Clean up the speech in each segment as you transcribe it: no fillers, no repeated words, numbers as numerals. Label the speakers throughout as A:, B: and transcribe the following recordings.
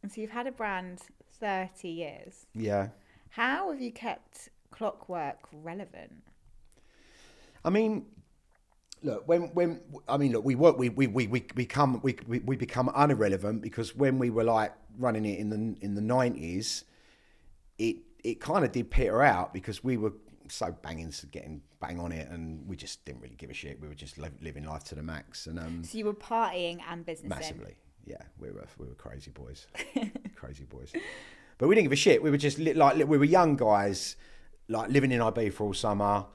A: And so you've had a brand 30 years.
B: Yeah.
A: How have you kept Clockwork relevant?
B: I mean, look, when I mean, look, we become unirrelevant because when we were like running it in the 90s, it kind of did peter out because we were so getting bang on it, and we just didn't really give a shit. We were just living life to the max, and
A: So you were partying and businessing.
B: massively, yeah, we were crazy boys, crazy boys. But we didn't give a shit. We were just like we were young guys, like living in Ibiza all summer,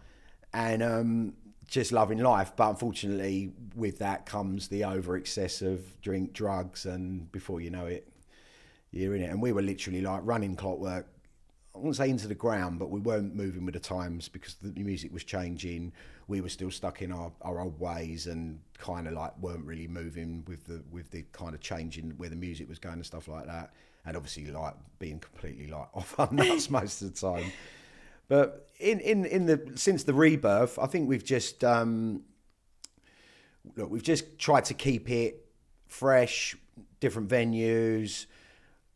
B: and just loving life. But unfortunately, with that comes the over excess of drink, drugs, and before you know it, you're in it. And we were literally like running Clockwork, I wouldn't say into the ground, but we weren't moving with the times because the music was changing. We were still stuck in our old ways and kind of like weren't really moving with the kind of changing where the music was going and stuff like that. And obviously like being completely like off our nuts most of the time. But since the rebirth, I think we've just we've just tried to keep it fresh, different venues.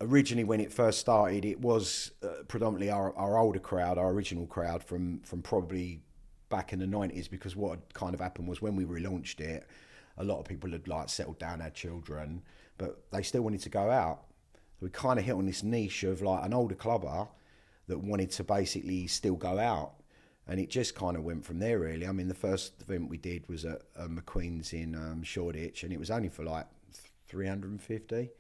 B: Originally, when it first started, it was predominantly our older crowd, our original crowd from probably back in the 90s, because what had kind of happened was when we relaunched it, a lot of people had like settled down, had children, but they still wanted to go out. So we kind of hit on this niche of like an older clubber that wanted to basically still go out. And it just kind of went from there, really. I mean, the first event we did was at McQueen's in Shoreditch, and it was only for like 350.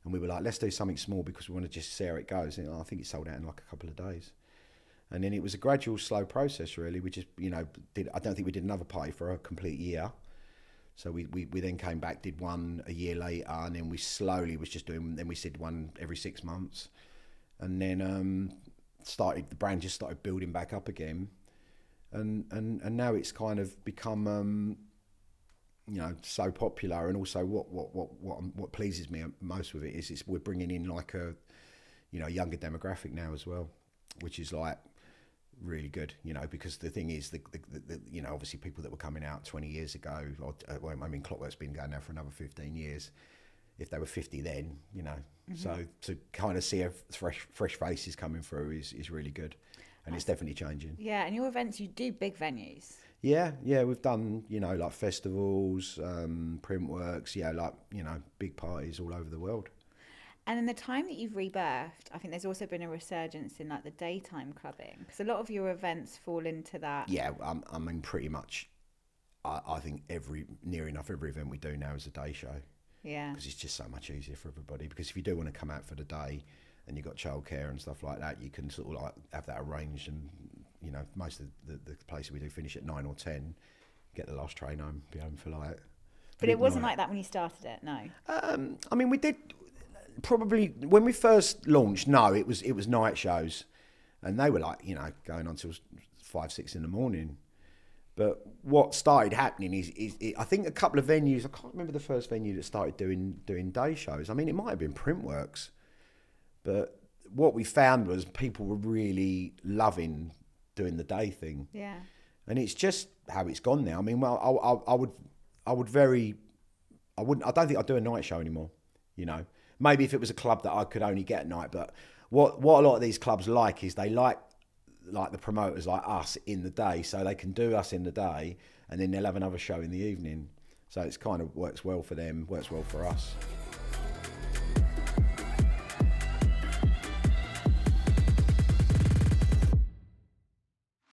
B: And we were like, let's do something small because we want to just see how it goes. And I think it sold out in like a couple of days. And then it was a gradual, slow process, really. We just, I don't think we did another party for a complete year. So we then came back, did one a year later, and then we slowly was just doing, then we did one every 6 months. And then the brand just started building back up again. And now it's kind of become, so popular. And also what pleases me most with it is we're bringing in like a, younger demographic now as well, which is like really good, because the thing is, the obviously people that were coming out 20 years ago, Clockwork's been going now for another 15 years. If they were 50 then, so to kind of see a fresh faces coming through is really good. And it's definitely changing.
A: Yeah, and your events, you do big venues.
B: Yeah, we've done, like festivals, Printworks, big parties all over the world.
A: And in the time that you've rebirthed, I think there's also been a resurgence in like the daytime clubbing, because a lot of your events fall into that.
B: Yeah, I mean, pretty much, I think near enough every event we do now is a day show.
A: Yeah.
B: Because it's just so much easier for everybody. Because if you do want to come out for the day and you've got childcare and stuff like that, you can sort of like have that arranged. And, most of the places we do finish at 9 or 10, get the last train home, be home for like...
A: But it wasn't like that when you started it, no?
B: I mean, we did... Probably when we first launched, no, it was night shows, and they were like, going on till 5, 6 in the morning. But what started happening is I think a couple of venues, I can't remember the first venue that started doing day shows. I mean, it might have been Printworks, but what we found was people were really loving doing the day thing.
A: Yeah.
B: And it's just how it's gone now. I mean, well, I don't think I'd do a night show anymore, Maybe if it was a club that I could only get at night, but what a lot of these clubs like is they like the promoters like us in the day, so they can do us in the day, and then they'll have another show in the evening. So it's kind of works well for them, works well for us.